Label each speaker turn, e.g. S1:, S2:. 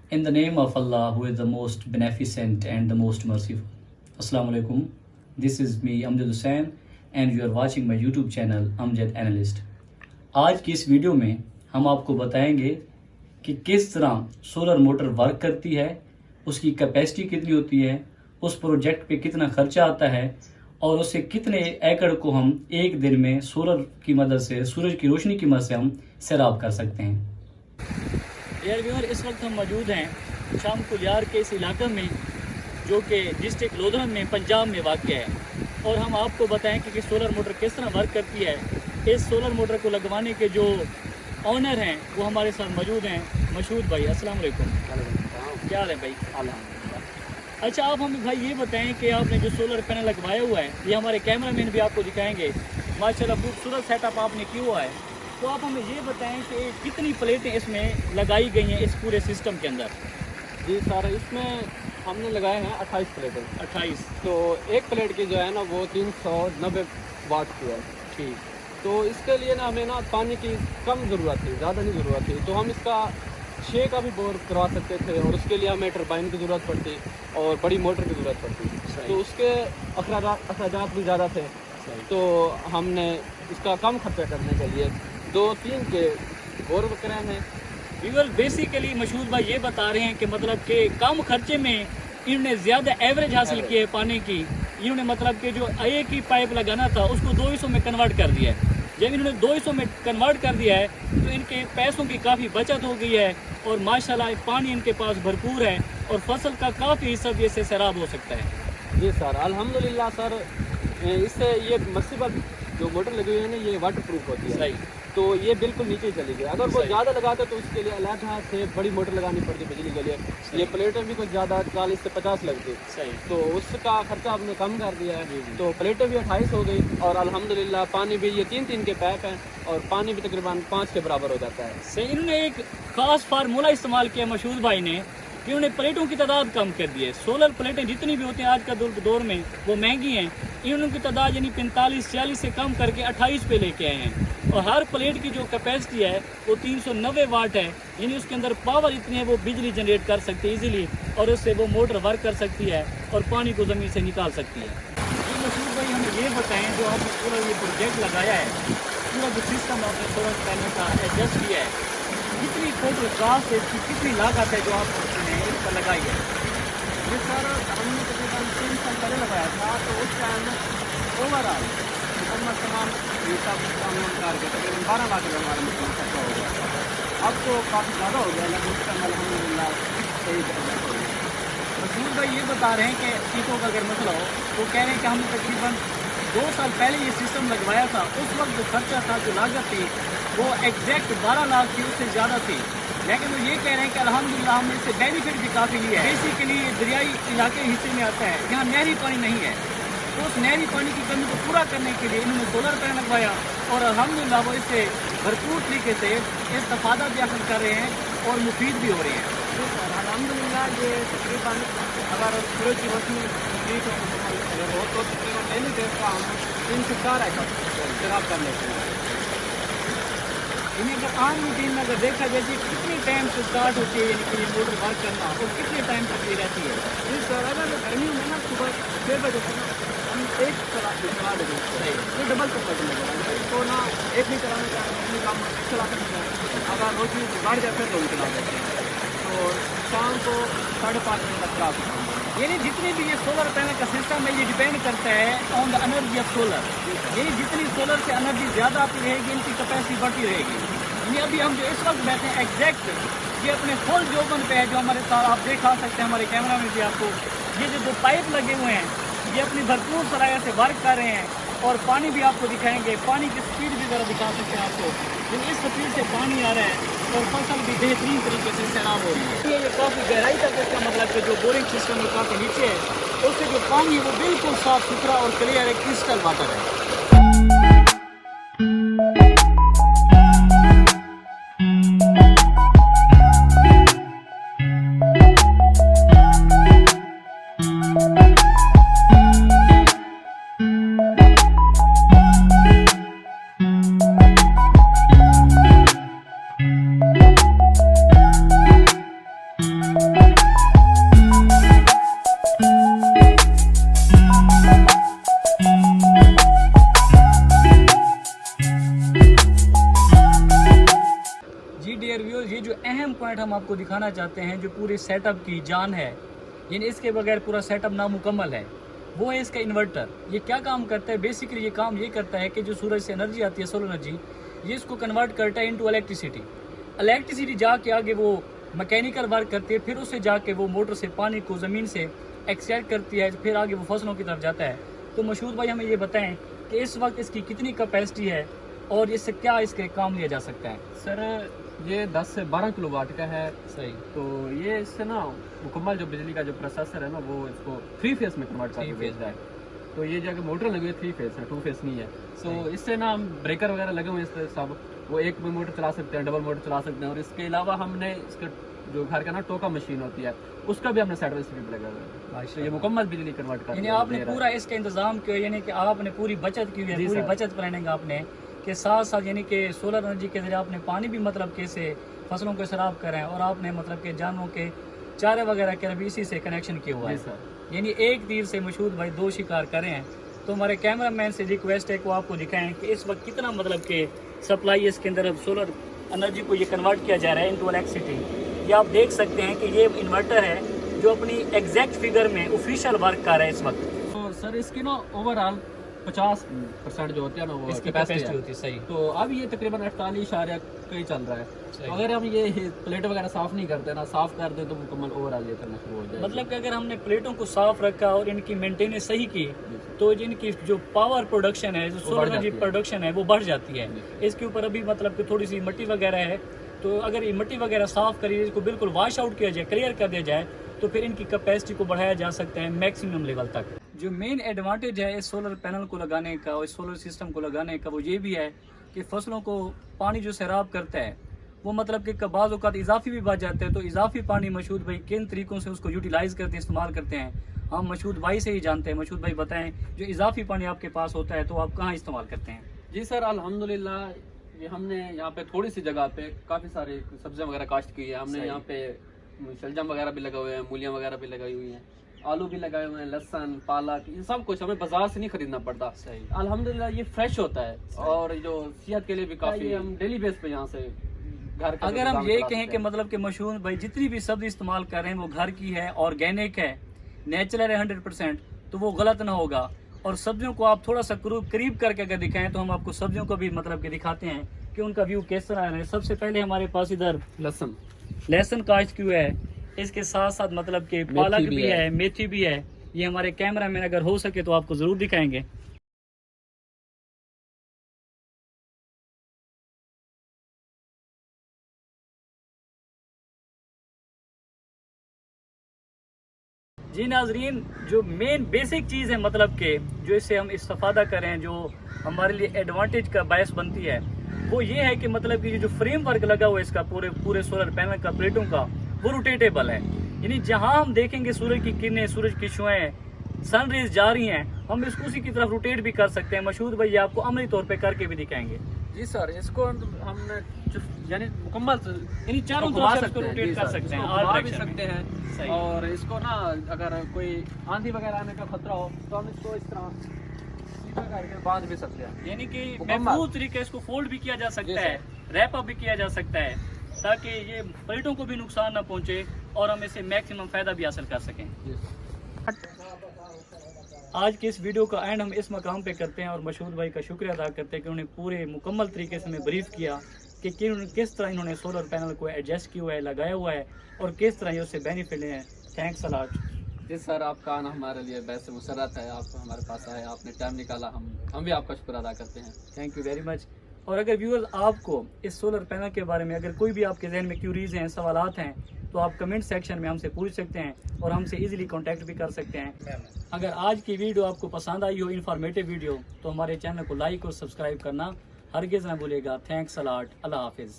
S1: In the name of Allah, who is the most beneficent and the most merciful. Assalamu alaikum. This is me, Amjad Hussain, and you are watching my YouTube channel, Amjad Analyst. आज की इस video में हम आपको बताएंगे कि किस तरह सोलर मोटर वर्क करती है, उसकी कैपेसिटी कितनी होती है, उस प्रोजेक्ट पे कितना खर्चा आता है और उससे कितने एकड़ को हम एक दिन में सोलर की मदद से, सूरज की रोशनी की मदद से हम सैराब कर सकते हैं। यार व्यूअर, इस वक्त हम मौजूद हैं शाम कुलियार के इस इलाके में जो कि डिस्ट्रिक्ट लोधरम में पंजाब में वाक़ है, और हम आपको बताएं कि सोलर मोटर किस तरह वर्क करती है। इस सोलर मोटर को लगवाने के जो ऑनर हैं वो हमारे साथ मौजूद हैं, मशहूद भाई। अस्सलाम वालेकुम। क्या हाल है भाई? अच्छा, आप हमें भाई ये बताएं कि आपने जो सोलर पैनल लगवाया हुआ है, ये हमारे कैमरामैन भी आपको दिखाएंगे, माशाल्लाह खूबसूरत सेटअप आपने किया हुआ है। तो आप हमें ये बताएं कि कितनी प्लेटें इसमें लगाई गई हैं इस पूरे सिस्टम के अंदर?
S2: जी सर, इसमें हमने लगाए हैं 28 प्लेटें।
S1: 28।
S2: तो एक प्लेट की जो है ना वो 390 वाट की है।
S1: ठीक।
S2: तो इसके लिए ना हमें ना पानी की कम ज़रूरत थी, ज़्यादा नहीं ज़रूरत थी। तो हम इसका 6 का भी बोर करवा सकते थे, और उसके लिए हमें टरबाइन की ज़रूरत पड़ती और बड़ी मोटर की ज़रूरत पड़ती। तो उसके अखराजात भी ज़्यादा थे। तो हमने इसका कम खर्चा करने के लिए 2-3 के बोर कराए हैं।
S1: व्यूअर, बेसिकली मशहूद भाई ये बता रहे हैं कि मतलब कि कम खर्चे में इन्होंने ज़्यादा एवरेज हासिल की है पाने की। इन्होंने मतलब कि जो एक ही पाइप लगाना था उसको 200 में कन्वर्ट कर दिया है। जब इन्होंने 200 में कन्वर्ट कर दिया है तो इनके पैसों की काफ़ी बचत हो गई है, और माशाल्लाह पानी इनके पास भरपूर है और फसल का काफ़ी हिस्सा भी इससे सैराब हो सकता है।
S2: जी सर, अल्हम्दुलिल्लाह सर। इससे ये मर्सिबल जो मोटर लगी हुई है ना, ये वाटर प्रूफ होती है।
S1: सही।
S2: तो ये बिल्कुल नीचे चली गई। अगर वो ज़्यादा लगाते तो उसके लिए अलग से बड़ी मोटर लगानी पड़ती बिजली के लिए। ये प्लेटें भी कुछ ज़्यादा 40 से 50 लगती।
S1: सही।
S2: तो उसका खर्चा हमने कम कर दिया है। तो प्लेटें भी 28 हो गई, और अल्हम्दुलिल्लाह पानी भी ये 3-3 के पैप हैं, और पानी भी तकरीबन 5 के बराबर हो जाता है।
S1: सही। इन्होंने एक ख़ास फार्मूला इस्तेमाल किया मशहूद भाई ने कि उन्होंने प्लेटों की तादाद कम कर दी है। सोलर प्लेटें जितनी भी होती हैं आज का दौर में वो महंगी हैं। इन्होंने की तादाद यानी 45-46 से कम करके 28 पे लेके आए हैं, और हर प्लेट की जो कैपेसिटी है वो 390 वाट है। यानी उसके अंदर पावर इतनी है वो बिजली जनरेट कर सकती है इजीली, और उससे वो मोटर वर्क कर सकती है और पानी को ज़मीन से निकाल सकती है। तो मशहूद भाई हमें ये बताएं, जो आपने पूरा ये प्रोजेक्ट लगाया है, पूरा जो सिस्टम आपने सोलर पैनल का एडजस्ट किया है, कितनी टोटल कास्ट है, इसकी कितनी लागत है जो आपने इस पर लगाई है?
S2: ये सर हमने तकरीबन 3 साल पहले लगाया था। तो उस टाइम ओवरऑल मुकम्मल तमाम हिसाब करके तकरीबन 12 लाख रुपये हमारे मुकम्मल खर्चा हो गया था। अब तो काफ़ी ज़्यादा हो गया, लेकिन उस टाइम अल्हम्दुलिल्लाह सही हो गया।
S1: मसूद भाई ये बता रहे हैं कि टीकों का अगर मसला हो तो कह रहे हैं कि हमने तकरीबन 2 साल पहले ये सिस्टम लगवाया था। उस वक्त जो खर्चा था, जो लागत थी, वो एग्जैक्ट 12 लाख थी, उससे ज़्यादा थी। लेकिन वो ये कह रहे हैं कि अल्हम्दुलिल्लाह हमने इससे बेनिफिट भी काफ़ी लिया है। बेसिकली दरियाई इलाके हिस्से में आता है, यहाँ नहरी पानी नहीं है, तो उस नहरी पानी की कमी को पूरा करने के लिए इन्होंने सोलर पैनल लगवाया, और अल्हम्दुलिल्लाह वो इससे भरपूर तरीके से इस्तेफादा भी हासिल कर रहे हैं और मुफीद भी हो रहे हैं।
S2: अल्हम्दुलिल्लाह ये तकरीबन अगर सूरज की रोशनी अगर हो तो तकरीबन डेली बेस का हम 3 से 4 एकड़ शराब कर लेते हैं।
S1: इन्हें अगर आम रूटीन में अगर देखा जाए कि कितने टाइम से स्टार्ट होती है यानी कि ये मोटर वर्क करना, और कितने टाइम तक ये रहती है?
S2: जी सर, अगर गर्मी में ना सुबह 6 बजे तक हम एक चला देते हैं, ये डबल तक बजने लगेगा। इसको ना एक नहीं चलाने का अपने काम चला सकते हैं। अगर रोशनी बढ़ जाए फिर 2 चला देते हैं। तो शाम को 5:30 बजे तक चला सकते हैं।
S1: यानी जितने भी ये सोलर पैनल का सिस्टम है, ये डिपेंड करता है on the energy of solar. यानी जितनी सोलर से एनर्जी ज़्यादा आपकी रहेगी, इनकी कैपेसिटी बढ़ती रहेगी। यानी अभी हम जो इस वक्त बैठे हैं एग्जैक्ट ये अपने फुल जोबन पे है, जो हमारे साथ आप दिखा सकते हैं, हमारे कैमरा में भी आपको ये जो पाइप लगे हुए हैं ये अपनी भरपूर सलाहियत से वर्क कर रहे हैं, और पानी भी आपको दिखाएंगे। पानी की स्पीड भी ज़रा दिखा सकते हैं आपको, लेकिन इस स्पीड से पानी आ रहा है और फसल भी बेहतरीन तरीके से सैराब हो रही है। ये काफ़ी गहराई तक, इसका मतलब कि जो बोरिंग सिस्टम है काफ़ी नीचे है, उससे जो पानी है वो बिल्कुल साफ़ सुथरा और क्लियर है, क्रिस्टल वाटर है। हम आपको दिखाना चाहते हैं जो पूरे सेटअप की जान है, यानी इसके बगैर पूरा सेटअप नामुकम्मल है, वो है इसका इन्वर्टर। ये क्या काम करता है? बेसिकली ये काम ये करता है कि जो सूरज से एनर्जी आती है, सोलर एनर्जी, ये इसको कन्वर्ट करता है इनटू इलेक्ट्रिसिटी। इलेक्ट्रिसिटी जाके आगे वो मैकेनिकल वर्क करती है, फिर उससे जाके वो मोटर से पानी को ज़मीन से एक्सट्रैक्ट करती है, फिर आगे वो फसलों की तरफ जाता है। तो मशहूद भाई हमें ये बताएं कि इस वक्त इसकी कितनी कैपेसिटी है और इससे क्या इसके काम लिया जा सकता है?
S2: सर ये 10 से 12 किलोवाट का है।
S1: सही।
S2: तो ये इससे ना मुकम्मल जो बिजली का जो प्रोसेसर है ना, वो इसको 3 फेज में कन्वर्ट करके भेज रहा है। तो ये जो मोटर लगी हुई है 3 फेज है, 2 फेज नहीं है। तो इससे ना हम ब्रेकर वगैरह लगे हुए हैं सब, वो एक में मोटर चला सकते हैं, डबल मोटर चला सकते हैं। और इसके अलावा हमने इसके जो घर का ना टोका मशीन होती है, उसका भी हमने साइड स्पीड लगा हुआ है। तो ये मुकम्मल बिजली कन्वर्ट कर,
S1: यानी आपने पूरा इसका इंतजाम किया, यानी कि आपने पूरी बचत की हुई है, पूरी बचत प्लानिंग आपने के साथ साथ, यानी कि सोलर एनर्जी के जरिए आपने पानी भी मतलब कैसे फसलों को सराब करें, और आपने मतलब के जानवरों के चारे वगैरह के भी इसी से कनेक्शन किया हुआ है। यानी एक तीर से मशहूद भाई 2 शिकार करें हैं। तो हमारे कैमरामैन से रिक्वेस्ट है कि वो आपको दिखाएं कि इस वक्त कितना मतलब के सप्लाई इसके अंदर अब सोलर एनर्जी को ये कन्वर्ट किया जा रहा है इनटू इलेक्ट्रिसिटी। ये आप देख सकते हैं कि ये इन्वर्टर है जो अपनी एग्जैक्ट फिगर में ऑफिशियल वर्क कर रहा है इस वक्त।
S2: तो सर इसकी ना ओवरऑल 50% जो होती है ना, वो
S1: इसकी कैपेसिटी होती है। सही।
S2: तो अब ये तकरीबन 48 कहीं चल रहा है। तो अगर हम ये प्लेट वगैरह साफ नहीं करते ना, साफ कर दे तो मुकम्मल ओवरऑल ये करना शुरू हो जाए।
S1: मतलब कि अगर हमने प्लेटों को साफ रखा और इनकी मेंटेनेंस सही की तो जिनकी जो पावर प्रोडक्शन है, जो सोलर एनर्जी प्रोडक्शन है, वो बढ़ जाती है। इसके ऊपर अभी मतलब कि थोड़ी सी मिट्टी वगैरह है, तो अगर ये मिट्टी वगैरह साफ करिए, इसको बिल्कुल वॉश आउट किया जाए, क्लियर कर दिया जाए, तो फिर इनकी कैपेसिटी को बढ़ाया जा सकता है मैक्सिमम लेवल तक। जो मेन एडवांटेज है इस सोलर पैनल को लगाने का और इस सोलर सिस्टम को लगाने का, वो ये भी है कि फसलों को पानी जो सैराब करता है वो मतलब कि बाज़ औक़ात इजाफी भी बच जाते हैं। तो इजाफी पानी मशहूद भाई किन तरीक़ों से उसको यूटिलाइज़ करते हैं, इस्तेमाल करते हैं, हम मशहूद भाई से ही जानते हैं। मशहूद भाई बताएं, जो इजाफी पानी आपके पास होता है तो आप कहाँ इस्तेमाल करते हैं?
S2: जी सर, अल्हम्दुलिल्लाह ये हमने यहाँ पे थोड़ी सी जगह पे काफ़ी सारी सब्जियाँ वगैरह काश्त की है हमने। यहाँ पे शलजम वगैरह भी लगे हुए हैं, मूलियाँ वगैरह भी लगाई हुई हैं, आलू भी लगाए हुए हैं, लहसन, पालक, ये सब कुछ हमें बाजार से नहीं खरीदना पड़ता।
S1: सही।
S2: अल्हम्दुलिल्लाह ये फ्रेश होता है और जो सेहत के लिए भी काफ़ी, हम डेली बेस पे यहाँ से घर का
S1: अगर हम ये कहें कि मतलब कि मशहूर भाई जितनी भी सब्जी इस्तेमाल कर रहे हैं वो घर की है, ऑर्गेनिक है, नेचुरल है 100%, तो वो गलत ना होगा। और सब्जियों को आप थोड़ा सा करीब करके अगर दिखाएं तो हम आपको सब्जियों को भी मतलब कि दिखाते हैं कि उनका व्यू कैसा आ रहा है। सबसे पहले हमारे पास इधर लहसुन काश्त क्यों है, इसके साथ साथ मतलब कि पालक भी है, मेथी भी है। ये हमारे कैमरा मैन अगर हो सके तो आपको जरूर दिखाएंगे। जी नाजरीन, जो मेन बेसिक चीज़ है मतलब कि जो इससे हम इस्तेफादा करें, जो हमारे लिए एडवांटेज का बायस बनती है, वो ये है कि मतलब कि जो फ्रेमवर्क लगा हुआ है इसका पूरे सोलर पैनल का, प्लेटों का, वो रोटेटेबल है। यानी जहां हम देखेंगे सूरज की किरणें, सूरज की शुआएं, सन रेज जा रही हैं, हम इसको उसी की तरफ रोटेट भी कर सकते हैं। मशहूद भाई आपको अमली तौर पे करके भी दिखाएंगे।
S2: जी सर, इसको हमने यानी मुकम्मल
S1: यानी चारों तरफ से इसको रोटेट कर सकते हैं,
S2: घुमा भी सकते हैं। और इसको ना अगर कोई आंधी वगैरह आने का खतरा हो तो हम इसको इस तरह सीधा करके बांध भी सकते हैं।
S1: यानी कि महफूज तरीके इसको फोल्ड भी किया जा सकता है, रैप अप भी किया जा सकता है, ताकि ये प्लेटों को भी नुकसान ना पहुंचे और हम इससे मैक्सिमम फायदा भी हासिल कर सकें। आज की इस वीडियो का एंड हम इस मकाम पे करते हैं और मशहूद भाई का शुक्रिया अदा करते हैं कि उन्होंने पूरे मुकम्मल तरीके से हमें ब्रीफ किया कि किस तरह इन्होंने सोलर पैनल को एडजस्ट किया हुआ है, लगाया हुआ है और किस तरह ये उससे बेनिफिट हैं। Thanks a lot.
S2: जी सर, आपका आना हमारे लिए वैसे मुसरत है, आप हमारे पास आए, आपने टाइम निकाला, हम भी आपका शुक्र अदा करते हैं।
S1: Thank you very much. और अगर व्यूअर्स आपको इस सोलर पैनल के बारे में अगर कोई भी आपके जहन में क्यूरीज हैं, सवालात हैं, तो आप कमेंट सेक्शन में हमसे पूछ सकते हैं और हमसे इजीली कांटेक्ट भी कर सकते हैं। अगर आज की वीडियो आपको पसंद आई हो, इन्फॉर्मेटिव वीडियो, तो हमारे चैनल को लाइक और सब्सक्राइब करना हरगिज़ ना भूलिएगा। Thanks a lot. अल्लाह हाफिज़।